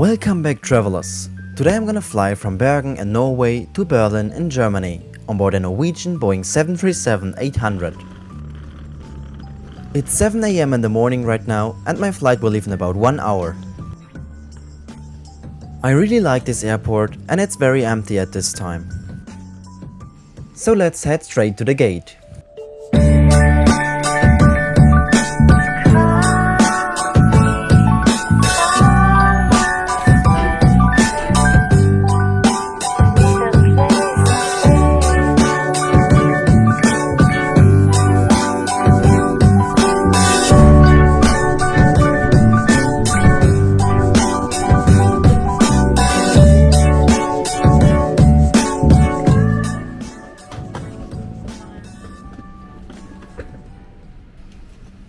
Welcome back, travelers. Today I'm gonna fly from Bergen in Norway to Berlin in Germany on board a Norwegian Boeing 737-800. It's 7 AM in the morning right now and my flight will leave in about 1 hour. I really like this airport and it's very empty at this time. So let's head straight to the gate.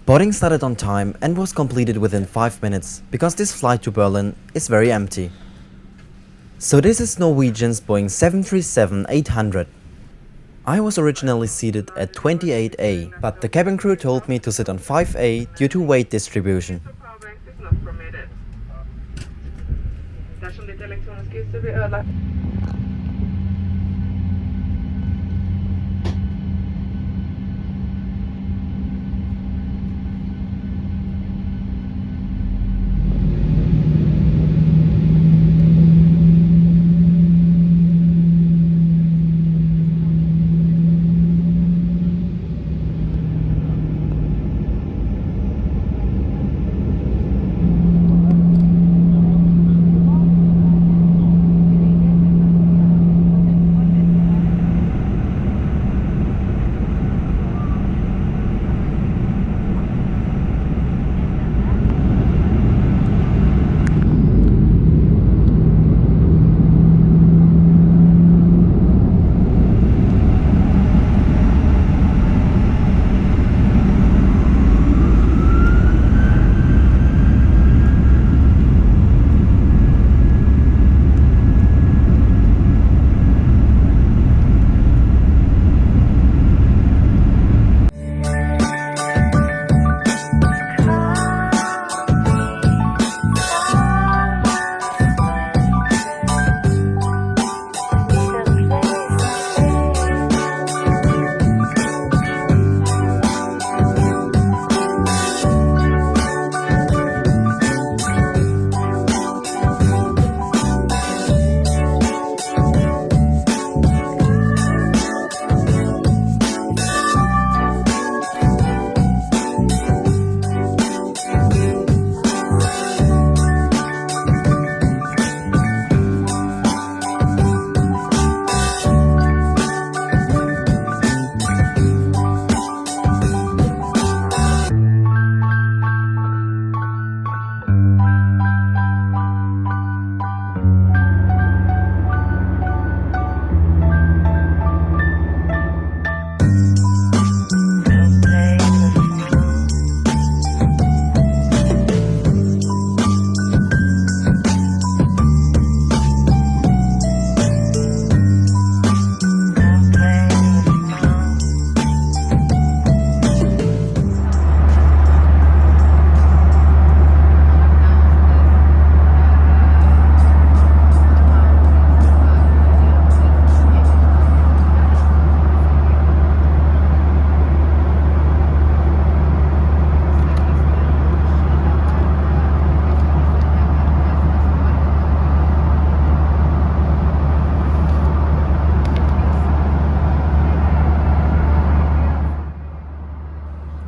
Boarding started on time and was completed within 5 minutes because this flight to Berlin is very empty. So this is Norwegian's Boeing 737-800. I was originally seated at 28A, but the cabin crew told me to sit on 5A due to weight distribution.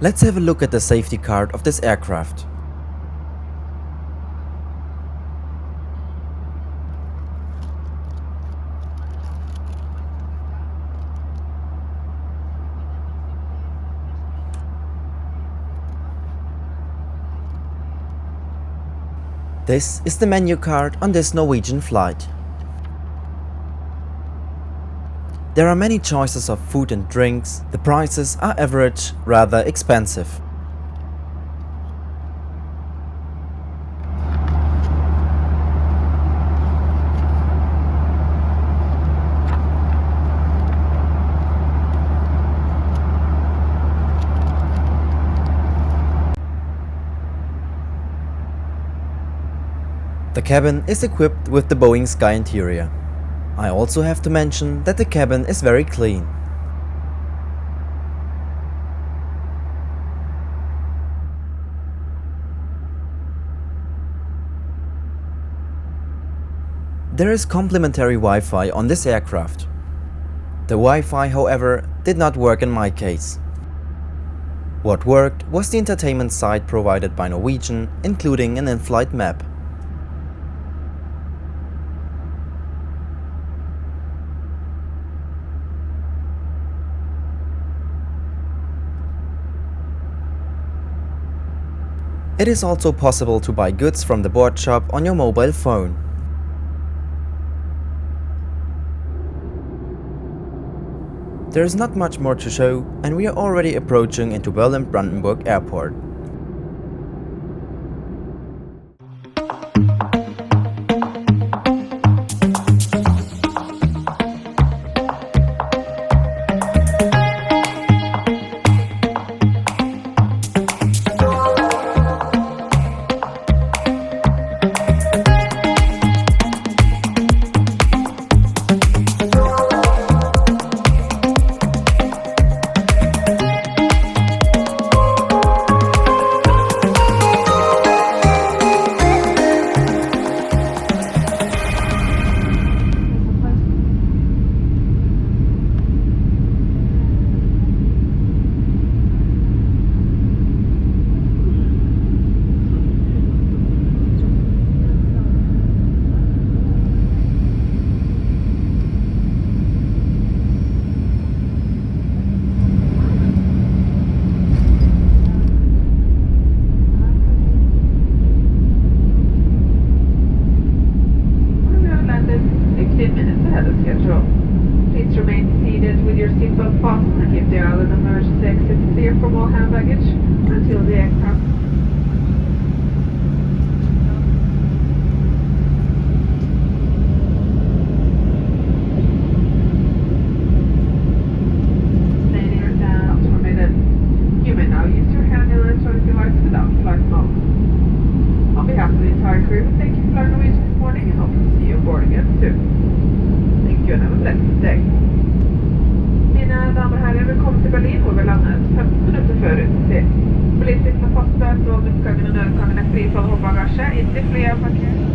Let's have a look at the safety card of this aircraft. This is the menu card on this Norwegian flight. There are many choices of food and drinks. The prices are average, rather expensive. The cabin is equipped with the Boeing Sky interior. I also have to mention that the cabin is very clean. There is complimentary Wi-Fi on this aircraft. The Wi-Fi, however, did not work in my case. What worked was the entertainment site provided by Norwegian, including an in-flight map. It is also possible to buy goods from the board shop on your mobile phone. There is not much more to show, and we are already approaching into Berlin-Brandenburg airport. Please remain seated with your seatbelt fastened and keep the island emergency exit clear from all hand baggage until the aircraft. Ladies and gentlemen, you may now use your hand and electronic device without flight mode. On behalf of the entire crew, thank you for flying Norwegian this morning and hope to see you aboard again soon. Thank you and have a blessed day. Mina damer och herrar, välkommen till Berlin och vi landar 15 minuter före UTC. Billettpriserna fastställs och utgången och nödutgången är fri från hållbagage, inte fler parkeringar.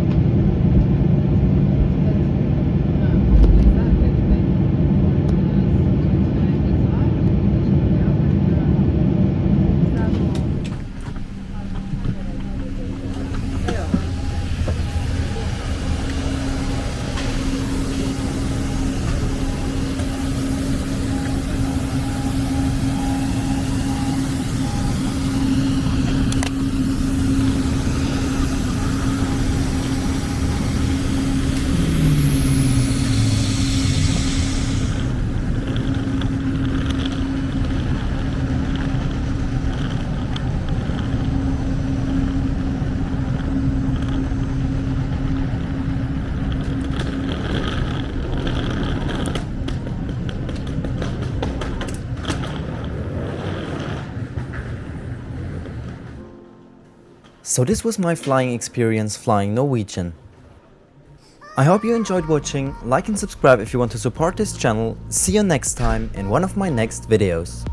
So this was my flying experience flying Norwegian. I hope you enjoyed watching, like and subscribe if you want to support this channel. See you next time in one of my next videos.